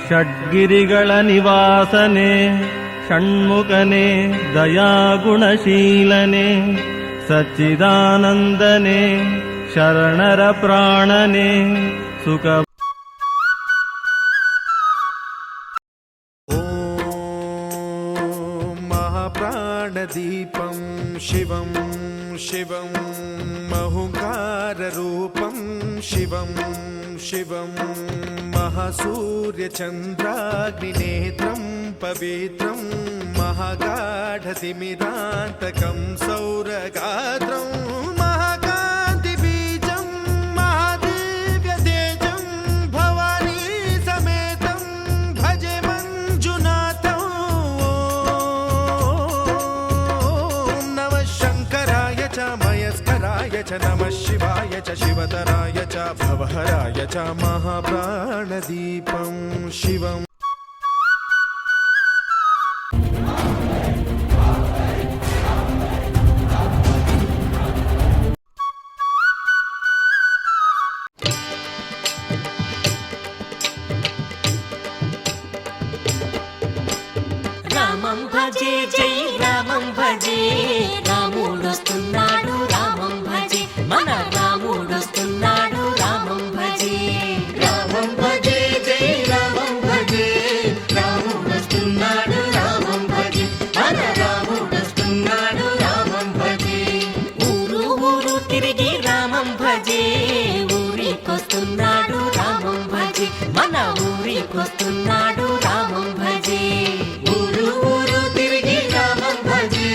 ಷಡ್ಗಿರಿಗಳ ನಿವಾಸನೆ ಷಣ್ಮುಖನೆ ದಯಾಗುಣಶೀಲನೆ ಸಚ್ಚಿದಾನಂದನೆ ಶರಣರ ಪ್ರಾಣನೆ ಸುಖ दीपं शिवं शिवं महुकाररूपं शिवं शिवं महासूर्यचन्द्राग्निनेत्रं पवित्रं महागाढतिमिरान्तकं सौरगात्रं महाकान्तिबीजं महादिव्यतेजं भवानी समेतं भजे मञ्जुनाथं। मयस्कराय च नमः शिवाय च शिवतराय च भवहराय च महाप्राणदीपं शिवम्। రామం భజే జై రామం భజే రాముడొస్తున్నాడు రామం భజే మన రాముడొస్తున్నాడు రామం భజే రామం భజే జై రామం భజే రాముడొస్తున్నాడు రామం భజే మన రాముడొస్తున్నాడు రామం భజే ఊరు ఊరు తిరిగి రామం భజే ఊరికొస్తున్నాడు రామం భజే మన ఊరికొస్తున్నాడు రామం భజే ఊరు ఊరు తిరిగి రామం భజే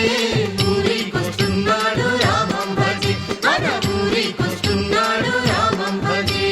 ఊరికొస్తున్నాడు రామం భజే మన ఊరికొస్తున్నాడు రామం భజే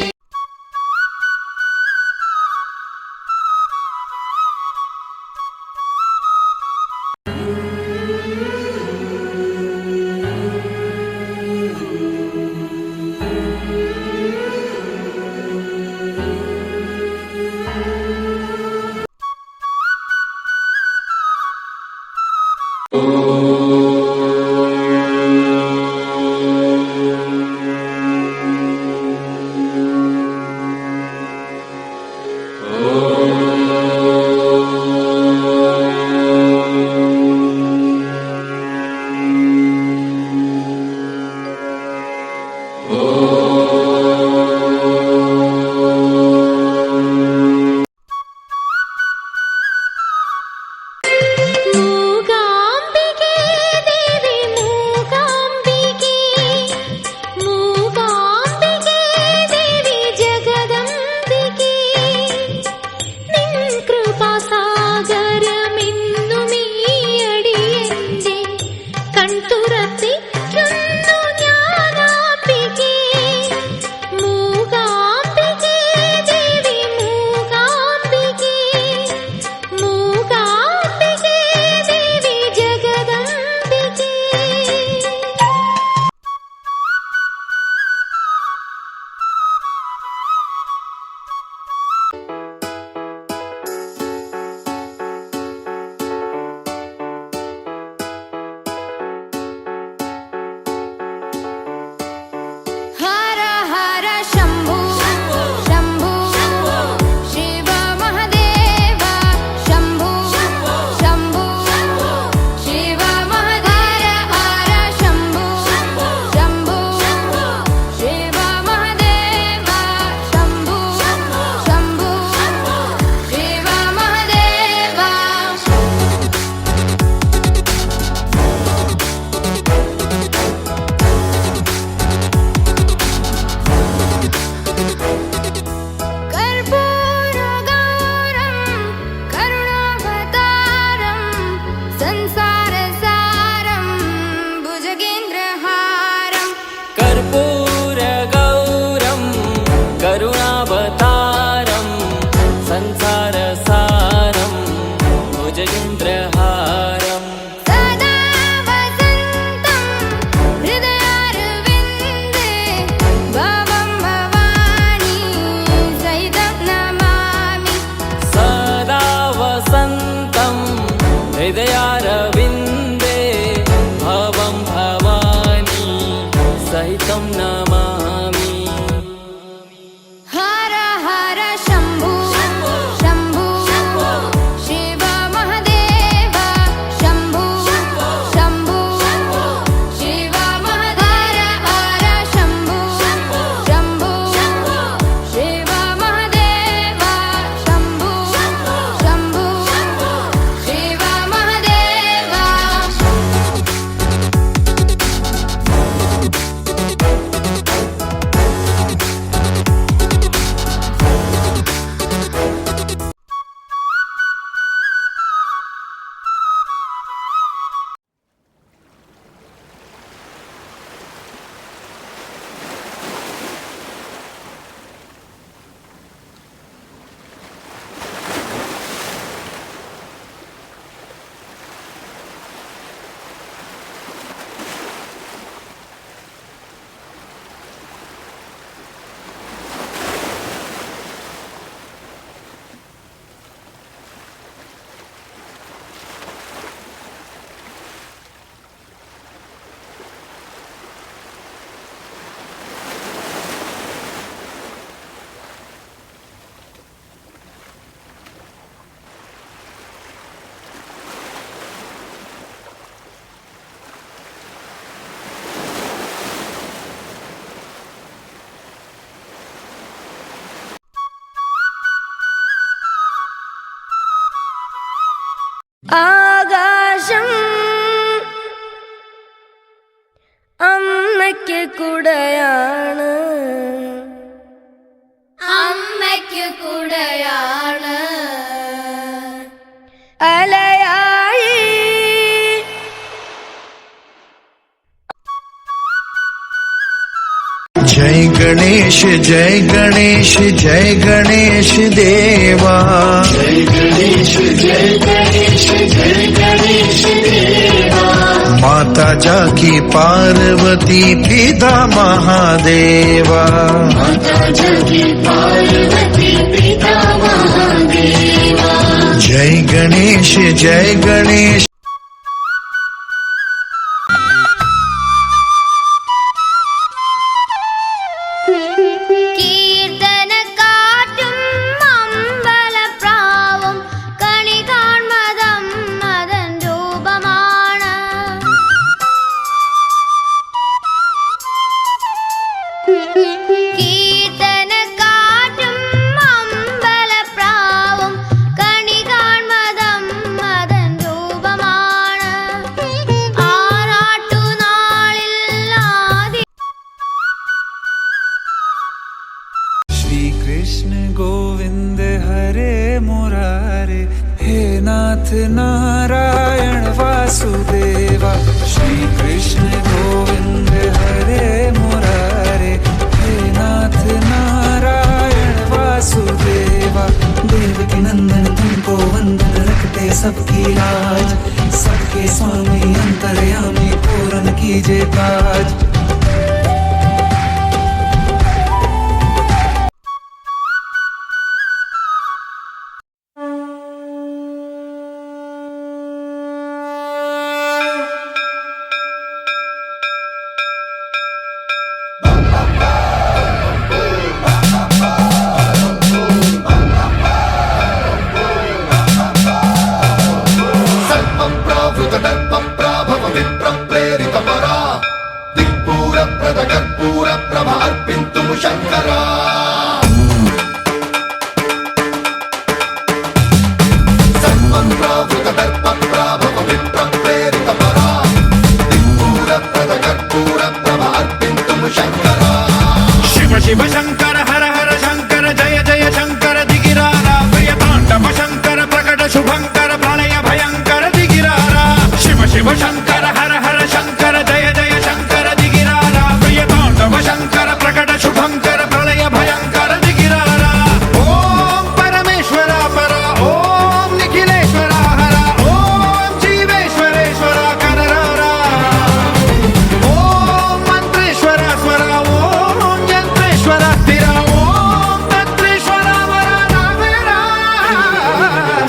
ആകാശം അമ്മയ്ക്ക് കുടയാണ്, അമ്മയ്ക്ക് കുടയാണ്. അലയായി जय गणेश जय गणेश जय गणेश देवा, जय गणेश जय गणेश जय गणेश देवा. माता जाकी पार्वती पिता महादेवा, माता जाकी पार्वती पिता महादेवा. जय गणेश जय गणेश. കീർത്തനക്കാറ്റും അമ്പലപ്രാവും കണി കാൺമതം മതൻ രൂപമാണ്. കീർത്തനക്കാറ്റും അമ്പലപ്രാവും കണി കാൺമതം മതൻ രൂപമാണ്. ആറാട്ടുനാളിൽ ആദി श्री कृष्ण गोविंद हरे मुरारे, हे नाथ नारायण वासुदेवा. श्री कृष्ण गोविंद हरे मुरारे, हे नाथ नारायण वासुदेवा. देवकी नंदन तुमको वंदन, रखते सबकी लाज, सबके स्वामी अंतर्यामी पूरन कीजिए काज. शिव शिव शंकर हर हर शंकर जय जय शंकर दिगिरारा, प्रियतांडव शंकर प्रकट शुभंकर प्रलय भयंकर दिगिरारा. शिव शिव शंकर हर हर शंकर जय जय शंकर दिगिरारा, प्रियतांडव शंकर प्रकट शुभंकर प्रलय भयंकर दिगिरारा. ओम परमेश्वरा परा, ओम निखिलेश्वरा हरा, ओम जीवेश्वरेश्वरा कररारा. ओम मंत्रेश्वरा स्वरा, ओम यंत्रेश्वरा स्थिरा, ओम तंत्रेश्वरा वरा नामेरा.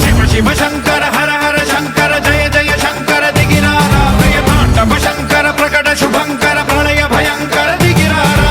शिव शिव शंकर हर हर शंकर जय जय शंकर दिगिरारा, प्रियतांडव शंकर प्रकट शुभंकर प्रलय भयंकर दिगिरारा.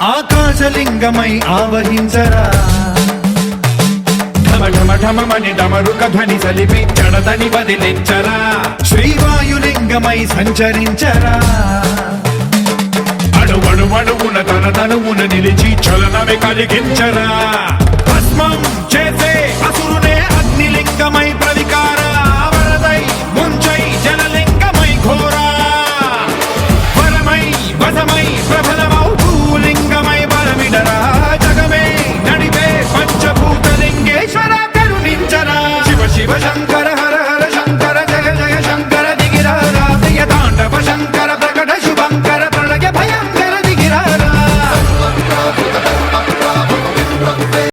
ఆకాశలింగమై ఆవహించరా, ఢమ ఢమ ఢమమని డమరుక ధ్వని సలిపి జడదని వదిలించరా. శ్రీవాయులింగమై సంచరించరా, అణువణువున తన తనువున నిలిచి చలనమే కలిగించరా. భస్మం చేసే అసురునే